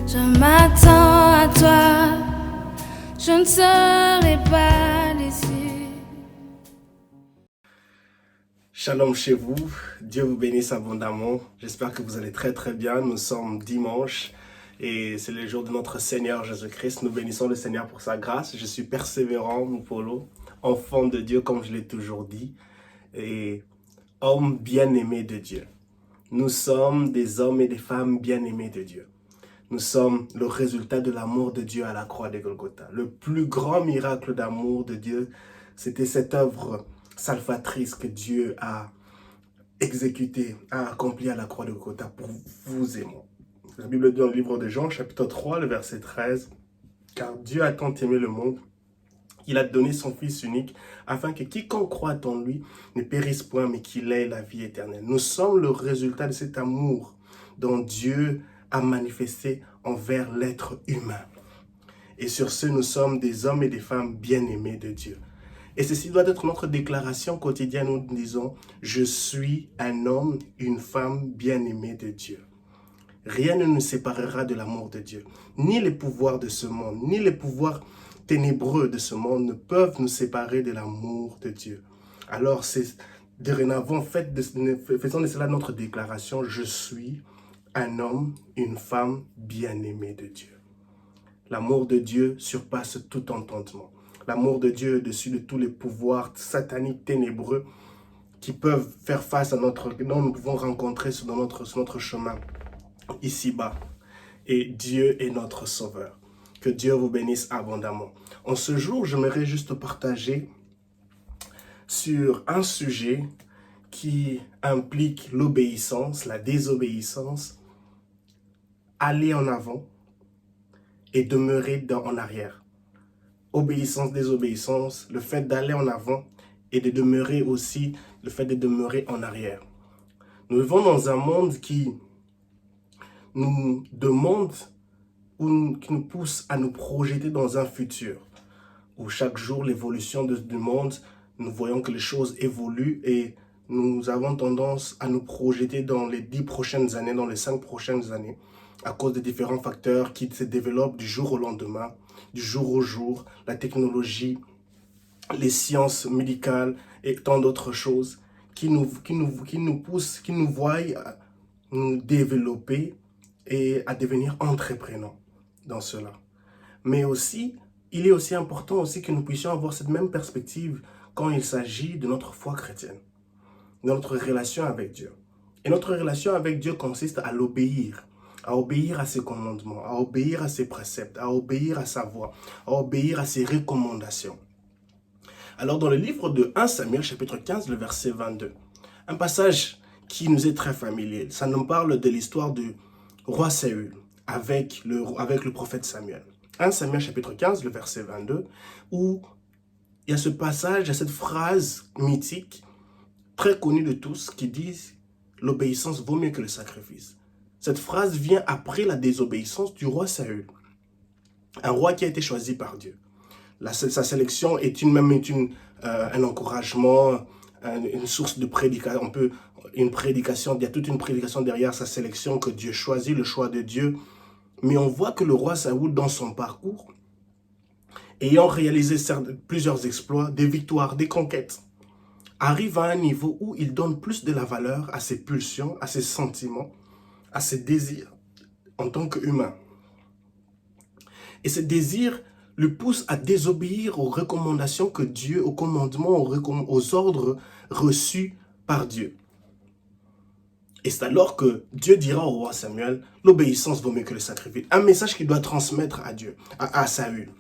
Je m'attends à toi, je ne serai pas déçu. Shalom chez vous, Dieu vous bénisse abondamment. J'espère que vous allez très très bien. Nous sommes dimanche et c'est le jour de notre Seigneur Jésus-Christ. Nous bénissons le Seigneur pour sa grâce. Je suis persévérant, Moupolo, enfant de Dieu comme je l'ai toujours dit et homme bien-aimé de Dieu. Nous sommes des hommes et des femmes bien-aimés de Dieu. Nous sommes le résultat de l'amour de Dieu à la croix de Golgotha. Le plus grand miracle d'amour de Dieu, c'était cette œuvre salvatrice que Dieu a exécutée, a accomplie à la croix de Golgotha pour vous et moi. La Bible dit dans le livre de Jean, chapitre 3, le verset 13, « Car Dieu a tant aimé le monde, il a donné son Fils unique, afin que quiconque croit en lui ne périsse point, mais qu'il ait la vie éternelle. » Nous sommes le résultat de cet amour dont Dieu a manifesté envers l'être humain. Et sur ce, nous sommes des hommes et des femmes bien-aimés de Dieu. Et ceci doit être notre déclaration quotidienne. Nous disons, je suis un homme, une femme bien-aimée de Dieu. Rien ne nous séparera de l'amour de Dieu. Ni les pouvoirs de ce monde, ni les pouvoirs ténébreux de ce monde ne peuvent nous séparer de l'amour de Dieu. Alors, dorénavant, faisons de cela notre déclaration, je suis un homme, une femme bien-aimée de Dieu. L'amour de Dieu surpasse tout entendement. L'amour de Dieu est au-dessus de tous les pouvoirs sataniques ténébreux qui peuvent faire face à dont nous pouvons rencontrer sur notre chemin ici-bas. Et Dieu est notre sauveur. Que Dieu vous bénisse abondamment. En ce jour, j'aimerais juste partager sur un sujet qui implique l'obéissance, la désobéissance, aller en avant et demeurer en arrière. Obéissance, désobéissance, le fait d'aller en avant et de demeurer aussi, le fait de demeurer en arrière. Nous vivons dans un monde qui nous demande ou qui nous pousse à nous projeter dans un futur où chaque jour, l'évolution du monde, nous voyons que les choses évoluent et nous avons tendance à nous projeter dans les 10 prochaines années, dans les 5 prochaines années, à cause de différents facteurs qui se développent du jour au lendemain, du jour au jour, la technologie, les sciences médicales et tant d'autres choses qui nous poussent, qui nous voient nous développer et à devenir entreprenants dans cela. Mais aussi, il est aussi important aussi que nous puissions avoir cette même perspective quand il s'agit de notre foi chrétienne, de notre relation avec Dieu. Et notre relation avec Dieu consiste à l'obéir, à obéir à ses commandements, à obéir à ses préceptes, à obéir à sa voix, à obéir à ses recommandations. Alors dans le livre de 1 Samuel, chapitre 15, le verset 22, un passage qui nous est très familier, ça nous parle de l'histoire du roi Saül avec le prophète Samuel. 1 Samuel, chapitre 15, le verset 22, où il y a ce passage, il y a cette phrase mythique, très connue de tous, qui dit « L'obéissance vaut mieux que le sacrifice ». Cette phrase vient après la désobéissance du roi Saül, un roi qui a été choisi par Dieu. Sa sélection est un encouragement, une source de prédication. Il y a toute une prédication derrière sa sélection que Dieu choisit, le choix de Dieu. Mais on voit que le roi Saül, dans son parcours, ayant réalisé plusieurs exploits, des victoires, des conquêtes, arrive à un niveau où il donne plus de la valeur à ses pulsions, à ses sentiments, à ses désirs en tant qu'humain. Et ces désirs le poussent à désobéir aux recommandations que Dieu, aux commandements, aux ordres reçus par Dieu. Et c'est alors que Dieu dira au roi Samuel, l'obéissance vaut mieux que le sacrifice. Un message qu'il doit transmettre à Dieu, à Saül,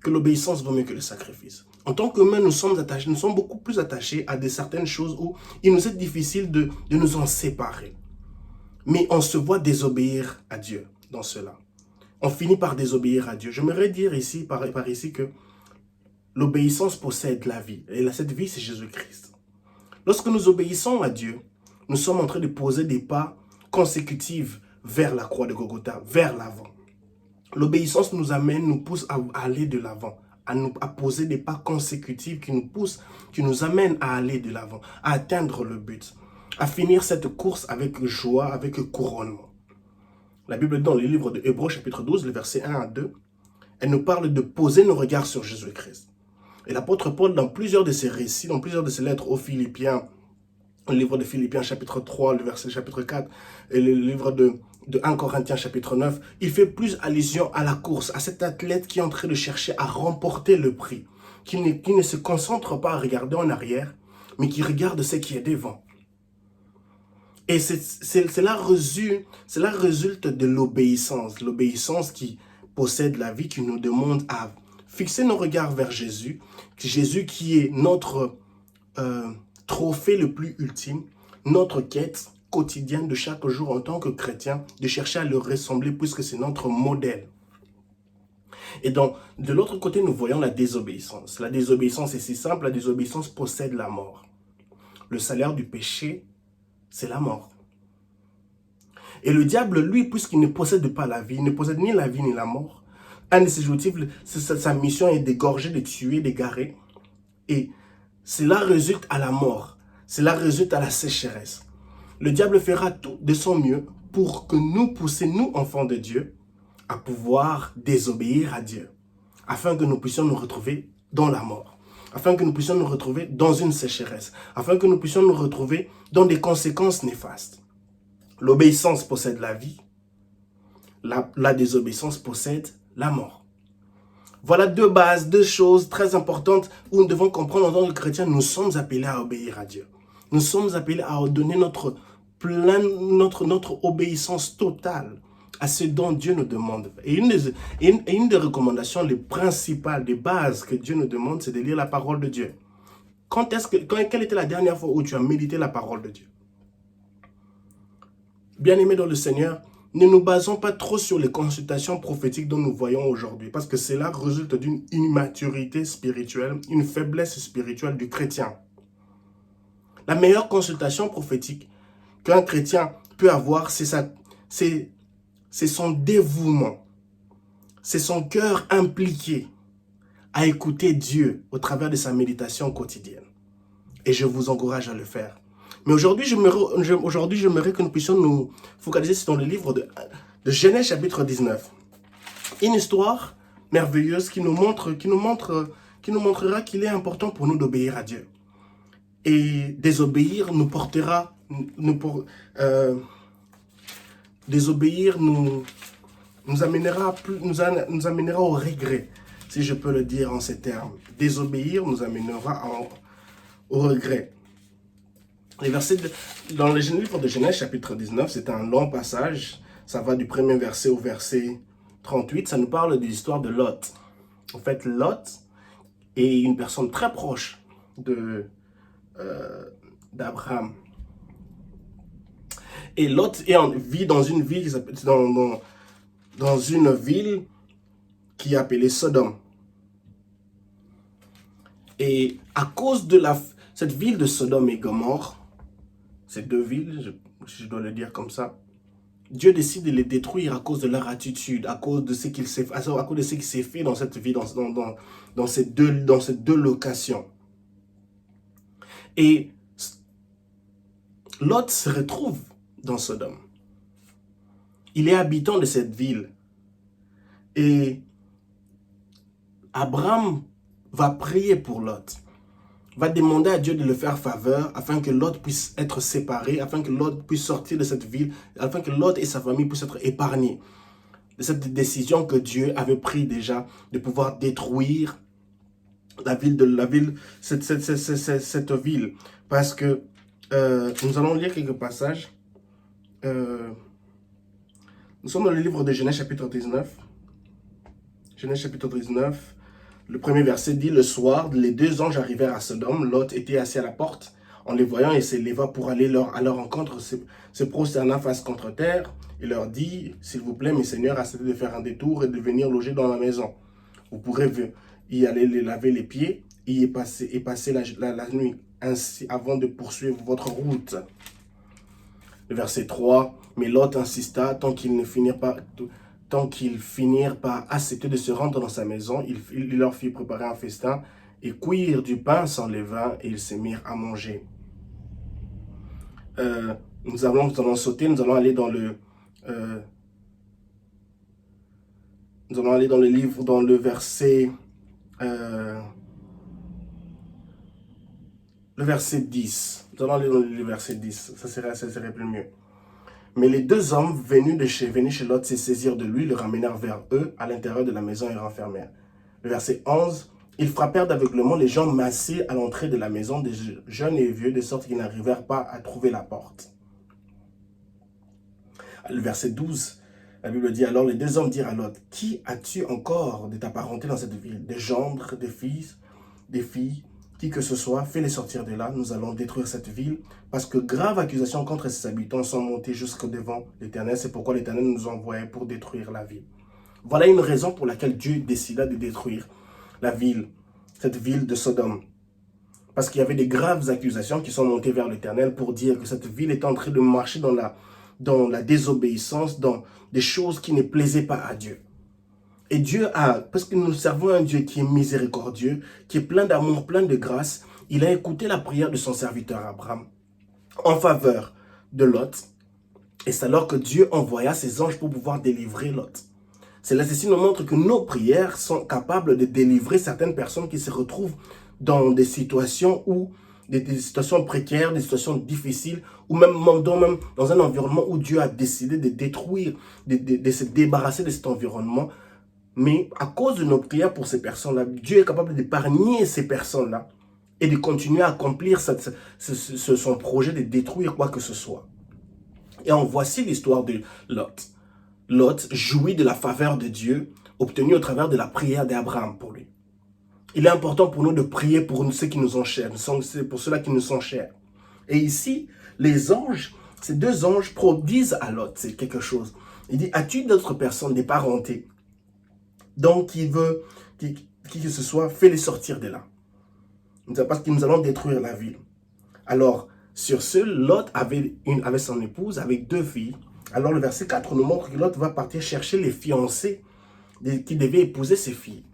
que l'obéissance vaut mieux que le sacrifice. En tant qu'humains, nous sommes beaucoup plus attachés à certaines choses où il nous est difficile de nous en séparer. Mais on se voit désobéir à Dieu dans cela. On finit par désobéir à Dieu. J'aimerais dire ici, par ici que l'obéissance possède la vie. Et cette vie, c'est Jésus-Christ. Lorsque nous obéissons à Dieu, nous sommes en train de poser des pas consécutifs vers la croix de Golgotha, vers l'avant. L'obéissance nous pousse à aller de l'avant, à poser des pas consécutifs qui nous amènent à aller de l'avant, à atteindre le but, à finir cette course avec joie, avec couronnement. La Bible, dans le livre de Hébreux, chapitre 12, le verset 1 à 2, elle nous parle de poser nos regards sur Jésus-Christ. Et l'apôtre Paul, dans plusieurs de ses récits, dans plusieurs de ses lettres aux Philippiens, le livre de Philippiens, chapitre 3, le verset chapitre 4, et le livre de 1 Corinthiens, chapitre 9, il fait plus allusion à la course, à cet athlète qui est en train de chercher à remporter le prix, qui ne se concentre pas à regarder en arrière, mais qui regarde ce qui est devant. Et cela résulte de l'obéissance qui possède la vie, qui nous demande à fixer nos regards vers Jésus, Jésus qui est notre trophée le plus ultime, notre quête quotidienne de chaque jour en tant que chrétien, de chercher à le ressembler puisque c'est notre modèle. Et donc, de l'autre côté, nous voyons la désobéissance. La désobéissance est si simple, la désobéissance possède la mort. Le salaire du péché, c'est la mort. Et le diable, lui, puisqu'il ne possède pas la vie, il ne possède ni la vie ni la mort, un de ses objectifs, sa mission est d'égorger, de tuer, d'égarer. Et cela résulte à la mort. Cela résulte à la sécheresse. Le diable fera tout de son mieux pour que nous poussions, nous, enfants de Dieu, à pouvoir désobéir à Dieu, afin que nous puissions nous retrouver dans la mort, afin que nous puissions nous retrouver dans une sécheresse, afin que nous puissions nous retrouver dans des conséquences néfastes. L'obéissance possède la vie, la désobéissance possède la mort. Voilà deux bases, deux choses très importantes où nous devons comprendre en tant que chrétiens, nous sommes appelés à obéir à Dieu. Nous sommes appelés à donner notre obéissance totale à ce dont Dieu nous demande. Et une des recommandations les principales, des bases que Dieu nous demande, c'est de lire la parole de Dieu. Quelle était la dernière fois où tu as médité la parole de Dieu? Bien-aimés dans le Seigneur, ne nous basons pas trop sur les consultations prophétiques dont nous voyons aujourd'hui, parce que cela résulte d'une immaturité spirituelle, une faiblesse spirituelle du chrétien. La meilleure consultation prophétique qu'un chrétien peut avoir, c'est son dévouement, c'est son cœur impliqué à écouter Dieu au travers de sa méditation quotidienne. Et je vous encourage à le faire. Mais aujourd'hui, j'aimerais que nous puissions nous focaliser sur le livre de Genèse chapitre 19. Une histoire merveilleuse qui nous montrera qu'il est important pour nous d'obéir à Dieu. Et désobéir nous amènera au regret, si je peux le dire en ces termes. Désobéir nous amènera au regret. Les versets dans le livre de Genèse chapitre 19, c'est un long passage. Ça va du premier verset au verset 38. Ça nous parle de l'histoire de Lot. En fait, Lot est une personne très proche d'Abraham. Et Lot vit dans une ville qui est appelée Sodome. Et à cause de cette ville de Sodome et Gomorrhe, ces deux villes, je dois le dire comme ça, Dieu décide de les détruire à cause de leur attitude, à cause de ce qu'il s'est fait dans cette vie, dans ces deux locations. Et Lot se retrouve dans Sodome. Il est habitant de cette ville. Et Abraham va prier pour Lot, va demander à Dieu de le faire faveur afin que Lot puisse être séparé, afin que Lot puisse sortir de cette ville, afin que Lot et sa famille puissent être épargnés de cette décision que Dieu avait prise déjà de pouvoir détruire cette ville. Parce que nous allons lire quelques passages. Nous sommes dans le livre de Genèse chapitre 19. Genèse chapitre 19. Le premier verset dit, « Le soir, les deux anges arrivèrent à Sodome. Lot était assis à la porte. En les voyant, il s'éleva pour aller à leur rencontre, se prosterna face contre terre et leur dit, « S'il vous plaît, mes seigneurs, acceptez de faire un détour et de venir loger dans la maison. Vous pourrez y aller les laver les pieds et y passer la nuit, ainsi avant de poursuivre votre route. » Le verset 3, « Mais Lot insista, tant qu'ils finirent par accepter de se rendre dans sa maison, il leur fit préparer un festin et cuire du pain sans levain, et ils se mirent à manger. » Nous allons sauter, nous allons aller dans le Nous allons aller dans le livre, dans le verset 10. Nous allons aller dans le verset 10. Ça serait plus mieux. Mais les deux hommes venus chez Lot se saisirent de lui, le ramenèrent vers eux à l'intérieur de la maison et renfermèrent. Le verset 11. Ils frappèrent d'aveuglement les gens massés à l'entrée de la maison, des jeunes et vieux, de sorte qu'ils n'arrivèrent pas à trouver la porte. Le verset 12, la Bible dit, alors les deux hommes dirent à Lot, qui as-tu encore de ta parenté dans cette ville? Des gendres, des filles, qui que ce soit, fais-les sortir de là, nous allons détruire cette ville, parce que graves accusations contre ses habitants sont montées jusqu'au devant l'Éternel, c'est pourquoi l'Éternel nous envoyait pour détruire la ville. Voilà une raison pour laquelle Dieu décida de détruire la ville, cette ville de Sodome. Parce qu'il y avait des graves accusations qui sont montées vers l'Éternel pour dire que cette ville est en train de marcher dans la désobéissance, dans des choses qui ne plaisaient pas à Dieu. Et Dieu parce que nous servons un Dieu qui est miséricordieux, qui est plein d'amour, plein de grâce, il a écouté la prière de son serviteur Abraham en faveur de Lot. Et c'est alors que Dieu envoya ses anges pour pouvoir délivrer Lot. Ceci nous montre que nos prières sont capables de délivrer certaines personnes qui se retrouvent dans des situations des situations précaires, des situations difficiles, ou même dans un environnement où Dieu a décidé de détruire, de se débarrasser de cet environnement. Mais à cause de nos prières pour ces personnes-là, Dieu est capable d'épargner ces personnes-là et de continuer à accomplir son projet de détruire quoi que ce soit. Et voici l'histoire de Lot. Lot jouit de la faveur de Dieu obtenue au travers de la prière d'Abraham pour lui. Il est important pour nous de prier pour ceux qui nous sont chers, pour ceux-là qui nous sont chers. Et ici, les anges, ces deux anges disent à Lot, c'est quelque chose. Il dit, as-tu d'autres personnes, des parentés, donc qui que ce soit, fais-les sortir de là. Parce que nous allons détruire la ville. Alors, sur ce, Lot avait son épouse avec deux filles. Alors le verset 4 nous montre que Lot va partir chercher les fiancés qui devaient épouser ses filles.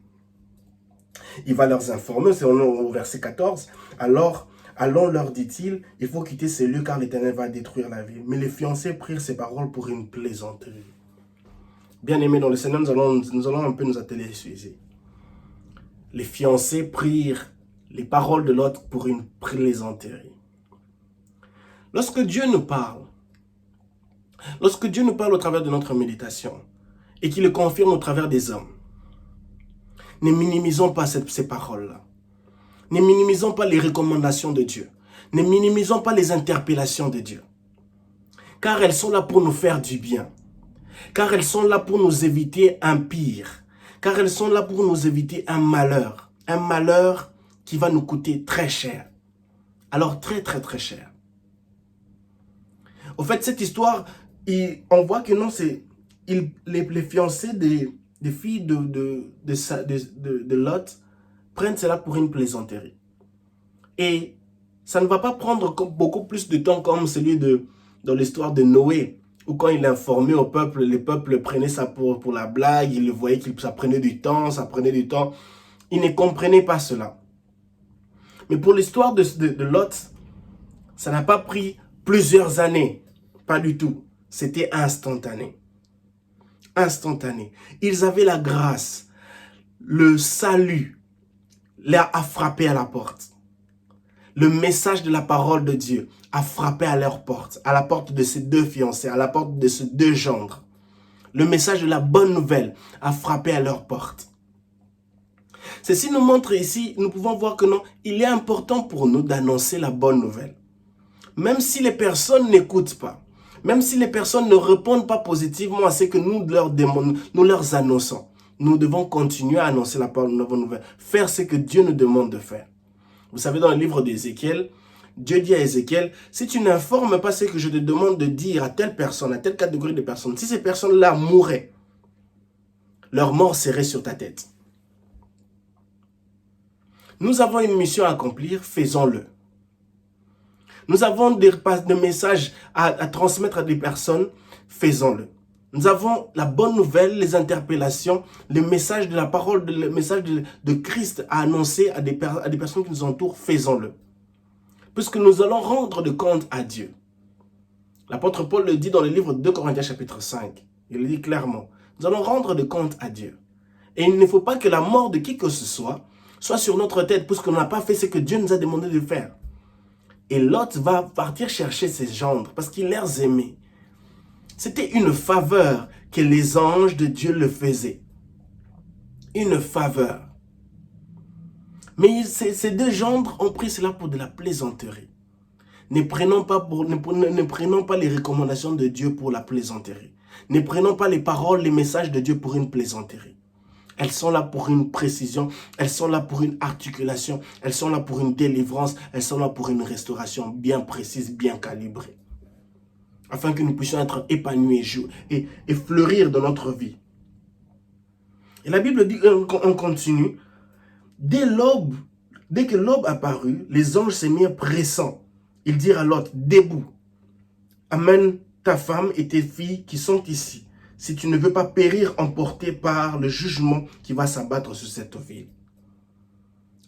Il va leur informer, c'est au verset 14. Alors, allons leur dit-il, il faut quitter ces lieux car l'Éternel va détruire la ville. Mais les fiancés prirent ces paroles pour une plaisanterie. Bien-aimés dans le Seigneur, nous allons un peu nous atteler ici. Les fiancés prirent les paroles de Lot pour une plaisanterie. Lorsque Dieu nous parle au travers de notre méditation et qu'il le confirme au travers des hommes, ne minimisons pas ces paroles-là. Ne minimisons pas les recommandations de Dieu. Ne minimisons pas les interpellations de Dieu. Car elles sont là pour nous faire du bien. Car elles sont là pour nous éviter un pire. Car elles sont là pour nous éviter un malheur. Un malheur qui va nous coûter très cher. Alors très très très cher. Au fait, cette histoire, on voit que non, c'est les fiancés des filles de Lot prennent cela pour une plaisanterie. Et ça ne va pas prendre beaucoup plus de temps comme celui dans l'histoire de Noé, où quand il informait au peuple, le peuple prenait ça pour la blague, il voyait que ça prenait du temps. Ils ne comprenaient pas cela. Mais pour l'histoire de Lot, ça n'a pas pris plusieurs années. Pas du tout. C'était instantané. Instantané. Ils avaient la grâce. Le salut a frappé à la porte. Le message de la parole de Dieu a frappé à leur porte. À la porte de ces deux fiancés. À la porte de ces deux gendres. Le message de la bonne nouvelle a frappé à leur porte. Ceci nous montre ici, nous pouvons voir que non, il est important pour nous d'annoncer la bonne nouvelle. Même si les personnes n'écoutent pas, même si les personnes ne répondent pas positivement à ce que nous leur annonçons, nous devons continuer à annoncer la bonne nouvelle, faire ce que Dieu nous demande de faire. Vous savez, dans le livre d'Ézéchiel, Dieu dit à Ézéchiel, si tu n'informes pas ce que je te demande de dire à telle personne, à telle catégorie de personnes, si ces personnes-là mouraient, leur mort serait sur ta tête. Nous avons une mission à accomplir, faisons-le. Nous avons des messages à transmettre à des personnes, faisons-le. Nous avons la bonne nouvelle, les interpellations, le message de la parole, le message de Christ à annoncer à des personnes qui nous entourent, faisons-le. Puisque nous allons rendre de compte à Dieu. L'apôtre Paul le dit dans le livre de 2 Corinthiens chapitre 5. Il le dit clairement. Nous allons rendre de compte à Dieu. Et il ne faut pas que la mort de qui que ce soit sur notre tête, puisqu'on n'a pas fait ce que Dieu nous a demandé de faire. Et Lot va partir chercher ses gendres, parce qu'il les aimait. C'était une faveur que les anges de Dieu le faisaient. Une faveur. Mais ces deux gendres ont pris cela pour de la plaisanterie. Ne prenons pas les recommandations de Dieu pour la plaisanterie. Ne prenons pas les paroles, les messages de Dieu pour une plaisanterie. Elles sont là pour une précision, elles sont là pour une articulation, elles sont là pour une délivrance, elles sont là pour une restauration bien précise, bien calibrée. Afin que nous puissions être épanouis et fleurir dans notre vie. Et la Bible dit, on continue, dès que l'aube apparut, les anges se mirent pressants. Ils dirent à Lot, debout, amène ta femme et tes filles qui sont ici, si tu ne veux pas périr emporté par le jugement qui va s'abattre sur cette ville.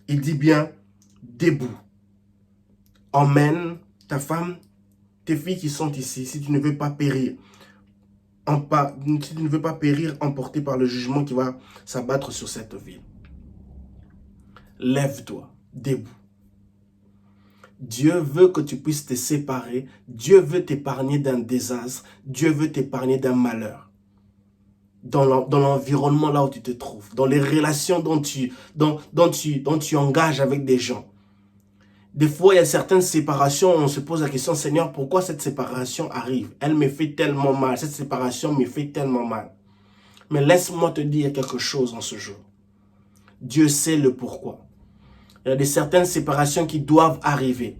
Il dit bien, debout, emmène ta femme, tes filles qui sont ici, si tu ne veux pas périr, emporté par le jugement qui va s'abattre sur cette ville. Lève-toi, debout. Dieu veut que tu puisses te séparer. Dieu veut t'épargner d'un désastre. Dieu veut t'épargner d'un malheur. Dans l'environnement là où tu te trouves. Dans les relations dont tu engages avec des gens. Des fois, il y a certaines séparations, on se pose la question, Seigneur, pourquoi cette séparation arrive? Elle me fait tellement mal. Cette séparation me fait tellement mal. Mais laisse-moi te dire quelque chose en ce jour. Dieu sait le pourquoi. Il y a certaines séparations qui doivent arriver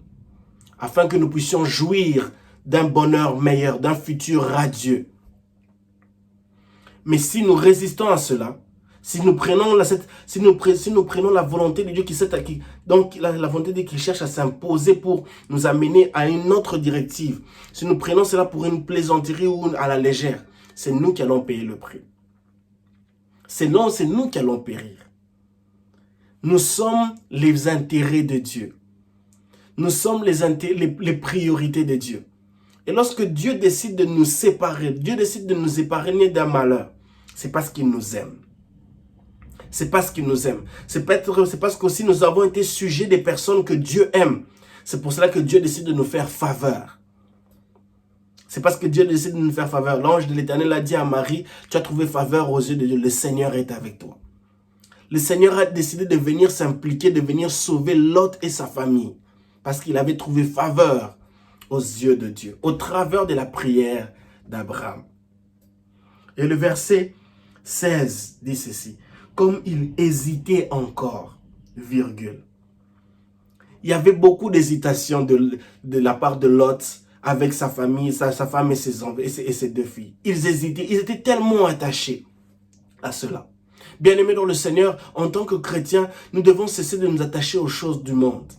afin que nous puissions jouir d'un bonheur meilleur, d'un futur radieux. Mais si nous résistons à cela, si nous prenons la volonté de Dieu donc la volonté de Dieu qui cherche à s'imposer pour nous amener à une autre directive, si nous prenons cela pour une plaisanterie ou à la légère, c'est nous qui allons payer le prix. C'est nous qui allons périr. Nous sommes les intérêts de Dieu. Nous sommes les priorités de Dieu. Et lorsque Dieu décide de nous séparer, Dieu décide de nous épargner d'un malheur, c'est parce qu'il nous aime. C'est parce qu'il nous aime. C'est parce qu'aussi nous avons été sujets des personnes que Dieu aime. C'est pour cela que Dieu décide de nous faire faveur. C'est parce que Dieu décide de nous faire faveur. L'ange de l'Éternel a dit à Marie, tu as trouvé faveur aux yeux de Dieu, le Seigneur est avec toi. Le Seigneur a décidé de venir s'impliquer, de venir sauver Lot et sa famille. Parce qu'il avait trouvé faveur aux yeux de Dieu, au travers de la prière d'Abraham. Et le verset 16 dit ceci. Comme il hésitait encore, virgule. Il y avait beaucoup d'hésitation de la part de Lot avec sa famille, sa femme et ses deux filles. Ils hésitaient, ils étaient tellement attachés à cela. Bien-aimés dans le Seigneur, en tant que chrétiens, nous devons cesser de nous attacher aux choses du monde.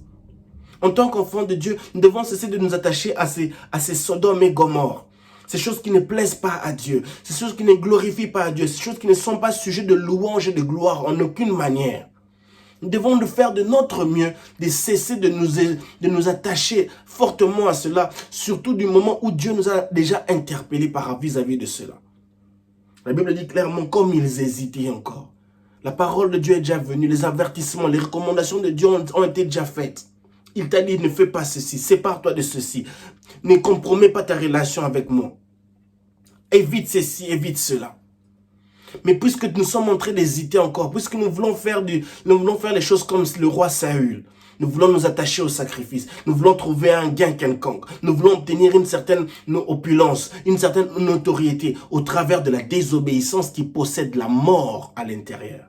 En tant qu'enfants de Dieu, nous devons cesser de nous attacher à ces Sodome et Gomorrhe. Ces choses qui ne plaisent pas à Dieu, ces choses qui ne glorifient pas à Dieu, ces choses qui ne sont pas sujets de louange et de gloire en aucune manière. Nous devons nous faire de notre mieux, de cesser de nous attacher fortement à cela, surtout du moment où Dieu nous a déjà interpellés vis-à-vis de cela. La Bible dit clairement, comme ils hésitaient encore. La parole de Dieu est déjà venue, les avertissements, les recommandations de Dieu ont été déjà faites. Il t'a dit, ne fais pas ceci, sépare-toi de ceci. Ne compromets pas ta relation avec moi. Évite ceci, évite cela. Mais puisque nous sommes en train d'hésiter encore, puisque nous voulons faire les choses comme le roi Saül, nous voulons nous attacher au sacrifice, nous voulons trouver un gain quelconque, nous voulons obtenir une certaine opulence, une certaine notoriété au travers de la désobéissance qui possède la mort à l'intérieur.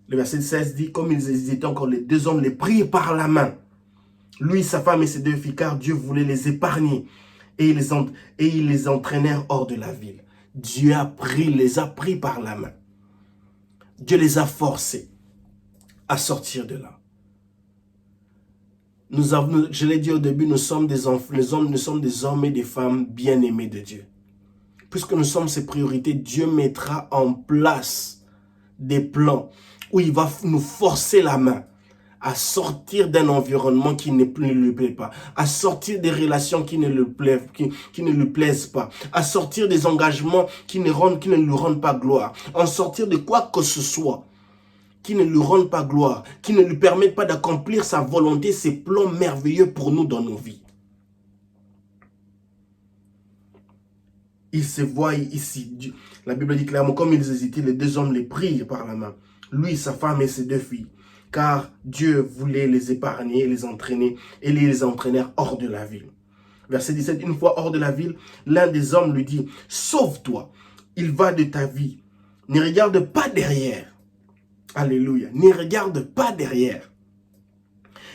Le verset 16 dit, comme ils hésitaient encore, les deux hommes les prirent par la main. Lui, sa femme et ses deux filles, car Dieu voulait les épargner. Et ils les entraînèrent hors de la ville. Dieu les a pris par la main. Dieu les a forcés à sortir de là. Je l'ai dit au début, nous sommes des hommes et des femmes bien-aimés de Dieu. Puisque nous sommes ses priorités, Dieu mettra en place des plans où il va nous forcer la main à sortir d'un environnement qui ne lui plaît pas, à sortir des relations qui ne lui plaisent pas, à sortir des engagements qui ne lui rendent pas gloire, en sortir de quoi que ce soit qui ne lui rendent pas gloire, qui ne lui permettent pas d'accomplir sa volonté, ses plans merveilleux pour nous dans nos vies. Il se voit ici, la Bible dit clairement, comme ils hésitaient, les deux hommes les prirent par la main, lui, sa femme et ses deux filles, car Dieu voulait les épargner, les entraîner, et les entraînèrent hors de la ville. Verset 17, une fois hors de la ville, l'un des hommes lui dit, sauve-toi, il va de ta vie, ne regarde pas derrière. Alléluia, ne regarde pas derrière.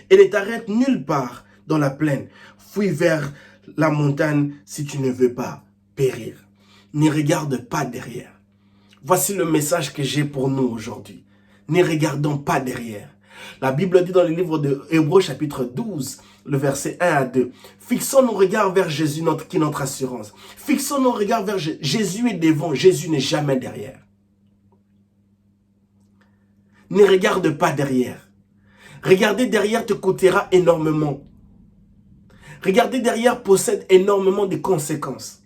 Et ne t'arrête nulle part dans la plaine, fuis vers la montagne si tu ne veux pas périr. Ne regarde pas derrière. Voici le message que j'ai pour nous aujourd'hui. Ne regardons pas derrière. La Bible dit dans le livre de Hébreux chapitre 12, le verset 1 à 2. Fixons nos regards vers Jésus qui est notre assurance. Fixons nos regards vers Jésus. Jésus est devant, Jésus n'est jamais derrière. Ne regarde pas derrière. Regarder derrière te coûtera énormément. Regarder derrière possède énormément de conséquences.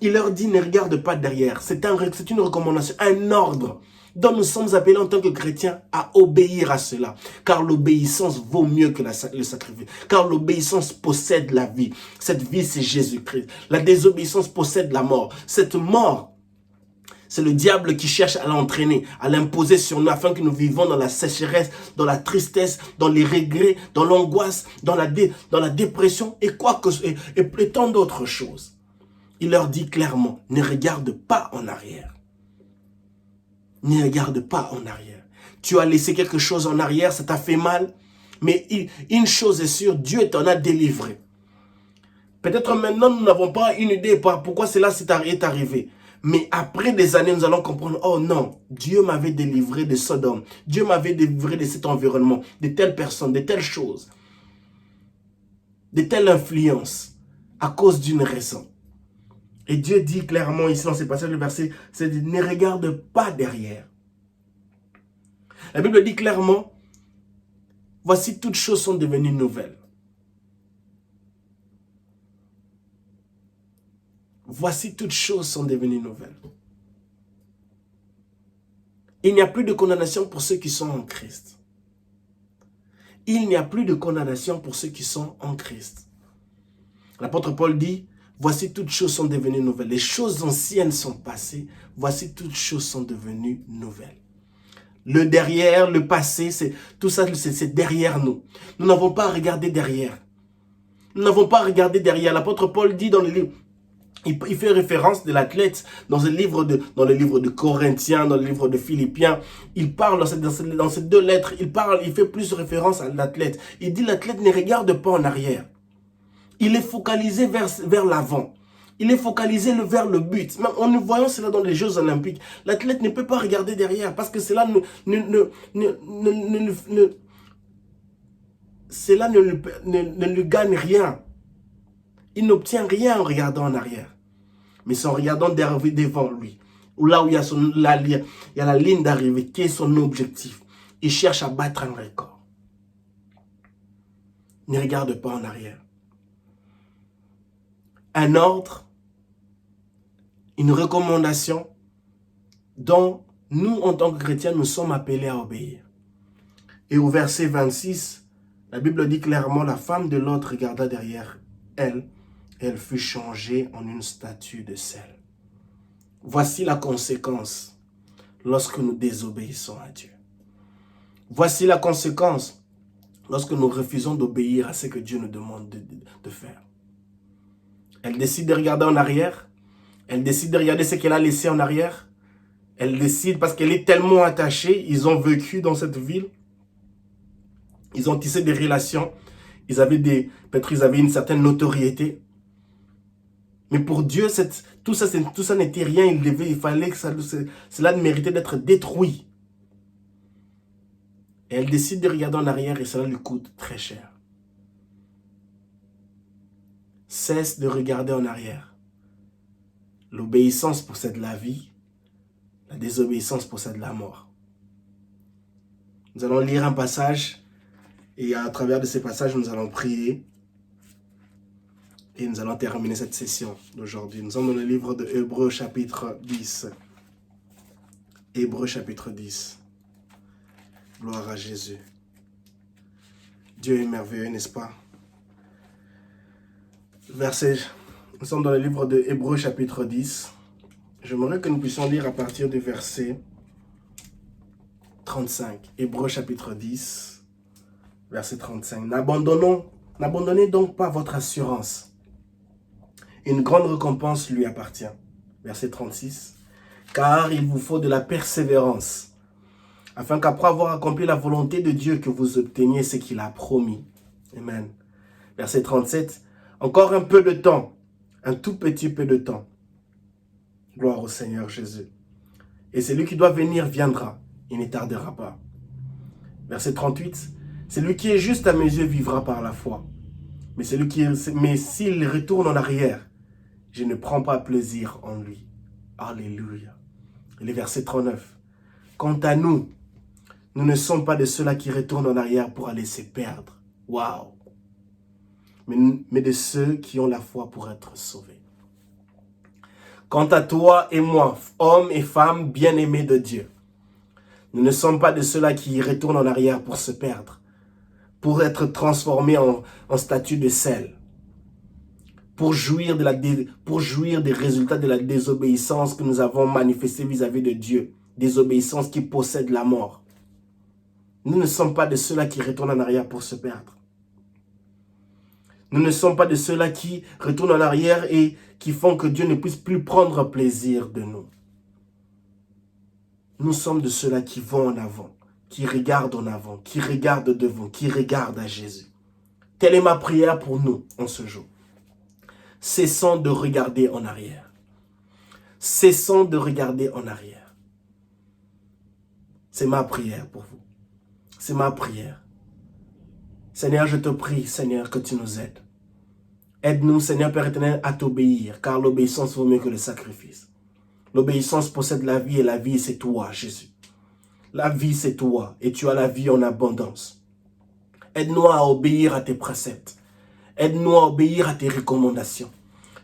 Il leur dit, ne regarde pas derrière. C'est une recommandation, un ordre dont nous sommes appelés en tant que chrétiens à obéir à cela. Car l'obéissance vaut mieux que le sacrifice. Car l'obéissance possède la vie. Cette vie, c'est Jésus-Christ. La désobéissance possède la mort. Cette mort, c'est le diable qui cherche à l'entraîner, à l'imposer sur nous afin que nous vivons dans la sécheresse, dans la tristesse, dans les regrets, dans l'angoisse, dans la dépression et tant d'autres choses. Il leur dit clairement, ne regarde pas en arrière. Ne regarde pas en arrière. Tu as laissé quelque chose en arrière, ça t'a fait mal, mais une chose est sûre, Dieu t'en a délivré. Peut-être maintenant, nous n'avons pas une idée pourquoi cela est arrivé. Mais après des années, nous allons comprendre, oh non, Dieu m'avait délivré de Sodome. Dieu m'avait délivré de cet environnement, de telles personnes, de telles choses, de telles influences, à cause d'une raison. Et Dieu dit clairement ici dans ce passage, le verset, c'est de ne regarde pas derrière. La Bible dit clairement, voici toutes choses sont devenues nouvelles. Voici toutes choses sont devenues nouvelles. Il n'y a plus de condamnation pour ceux qui sont en Christ. Il n'y a plus de condamnation pour ceux qui sont en Christ. L'apôtre Paul dit, voici toutes choses sont devenues nouvelles. Les choses anciennes sont passées. Voici toutes choses sont devenues nouvelles. Le derrière, le passé, tout ça, c'est derrière nous. Nous n'avons pas à regarder derrière. Nous n'avons pas à regarder derrière. L'apôtre Paul dit dans le livre, il fait référence de l'athlète dans le livre de Corinthiens, dans le livre de Philippiens. Il parle dans ces deux lettres, il fait plus référence à l'athlète. Il dit l'athlète ne regarde pas en arrière. Il est focalisé vers l'avant. Il est focalisé vers le but. Même en nous voyant cela dans les Jeux Olympiques, l'athlète ne peut pas regarder derrière parce que cela ne lui gagne rien. Il n'obtient rien en regardant en arrière. Mais c'est en regardant devant lui. Là où il y a la ligne d'arrivée qui est son objectif. Il cherche à battre un record. Ne regarde pas en arrière. Un ordre, une recommandation dont nous, en tant que chrétiens, nous sommes appelés à obéir. Et au verset 26, la Bible dit clairement, la femme de l'autre regarda derrière elle, et elle fut changée en une statue de sel. Voici la conséquence lorsque nous désobéissons à Dieu. Voici la conséquence lorsque nous refusons d'obéir à ce que Dieu nous demande de faire. Elle décide de regarder en arrière. Elle décide de regarder ce qu'elle a laissé en arrière. Elle décide parce qu'elle est tellement attachée. Ils ont vécu dans cette ville. Ils ont tissé des relations. Peut-être ils avaient une certaine notoriété. Mais pour Dieu, tout ça n'était rien. Il fallait que cela méritait d'être détruit. Et elle décide de regarder en arrière et cela lui coûte très cher. Cesse de regarder en arrière. L'obéissance possède la vie. La désobéissance possède la mort. Nous allons lire un passage Et à travers de ces passages, nous allons prier. Et nous allons terminer cette session d'aujourd'hui. Nous sommes dans le livre de Hébreux chapitre 10. Hébreux chapitre 10. Gloire à Jésus. Dieu est merveilleux, n'est-ce pas? Nous sommes dans le livre de Hébreux chapitre 10. J'aimerais que nous puissions lire à partir du verset 35. Hébreux chapitre 10, verset 35. N'abandonnez donc pas votre assurance. Une grande récompense lui appartient. Verset 36. Car il vous faut de la persévérance, afin qu'après avoir accompli la volonté de Dieu, que vous obteniez ce qu'il a promis. Amen. Verset 37. Encore un peu de temps, un tout petit peu de temps. Gloire au Seigneur Jésus. Et celui qui doit venir viendra, il ne tardera pas. Verset 38. Celui qui est juste à mes yeux vivra par la foi. Mais s'il retourne en arrière, je ne prends pas plaisir en lui. Alléluia. Et le verset 39. Quant à nous, nous ne sommes pas de ceux-là qui retournent en arrière pour aller se perdre. Waouh! Mais de ceux qui ont la foi pour être sauvés. Quant à toi et moi, hommes et femmes bien-aimés de Dieu, nous ne sommes pas de ceux-là qui retournent en arrière pour se perdre, pour être transformés en statue de sel, pour jouir des résultats de la désobéissance que nous avons manifestée vis-à-vis de Dieu, désobéissance qui possède la mort. Nous ne sommes pas de ceux-là qui retournent en arrière pour se perdre. Nous ne sommes pas de ceux-là qui retournent en arrière et qui font que Dieu ne puisse plus prendre plaisir de nous. Nous sommes de ceux-là qui vont en avant, qui regardent en avant, qui regardent devant, qui regardent à Jésus. Telle est ma prière pour nous en ce jour. Cessons de regarder en arrière. Cessons de regarder en arrière. C'est ma prière pour vous. C'est ma prière. Seigneur, je te prie, Seigneur, que tu nous aides. Aide-nous, Seigneur Père éternel, à t'obéir, car l'obéissance vaut mieux que le sacrifice. L'obéissance possède la vie, et la vie, c'est toi, Jésus. La vie, c'est toi, et tu as la vie en abondance. Aide-nous à obéir à tes préceptes. Aide-nous à obéir à tes recommandations.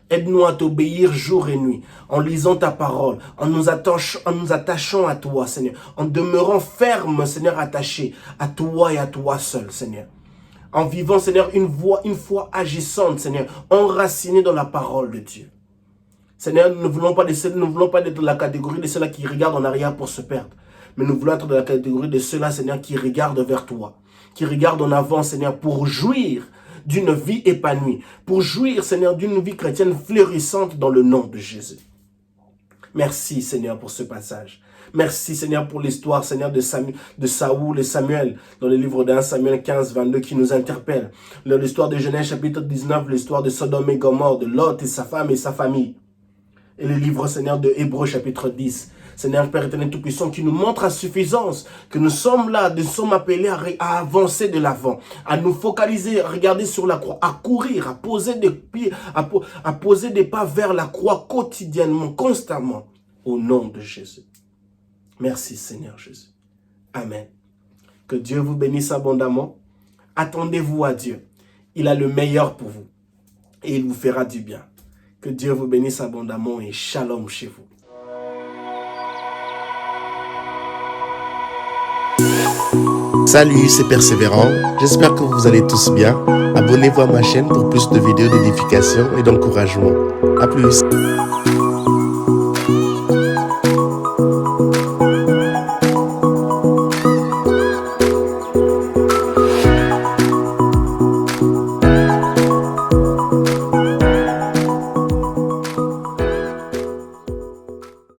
Aide-nous à t'obéir jour et nuit, en lisant ta parole, en nous attachant à toi, Seigneur, en demeurant ferme, Seigneur, attaché à toi et à toi seul, Seigneur. En vivant, Seigneur, une foi agissante, Seigneur, enracinée dans la parole de Dieu. Seigneur, nous ne voulons pas être de la catégorie de ceux-là qui regardent en arrière pour se perdre. Mais nous voulons être de la catégorie de ceux-là, Seigneur, qui regardent vers toi. Qui regardent en avant, Seigneur, pour jouir d'une vie épanouie. Pour jouir, Seigneur, d'une vie chrétienne fleurissante dans le nom de Jésus. Merci, Seigneur, pour ce passage. Merci, Seigneur, pour l'histoire, Seigneur, de Saoul et Samuel, dans le livre de 1 Samuel 15, 22, qui nous interpelle. L'histoire de Genèse, chapitre 19, l'histoire de Sodome et Gomorrhe, de Lot et sa femme et sa famille. Et le livre, Seigneur, de Hébreux, chapitre 10. Seigneur, Père éternel Tout-Puissant, qui nous montre à suffisance que nous sommes là, nous sommes appelés à avancer de l'avant, à nous focaliser, à regarder sur la croix, à courir, à poser des pieds, à poser des pas vers la croix quotidiennement, constamment, au nom de Jésus. Merci, Seigneur Jésus. Amen. Que Dieu vous bénisse abondamment. Attendez-vous à Dieu. Il a le meilleur pour vous. Et il vous fera du bien. Que Dieu vous bénisse abondamment et shalom chez vous. Salut, c'est Persévérant. J'espère que vous allez tous bien. Abonnez-vous à ma chaîne pour plus de vidéos d'édification et d'encouragement. À plus.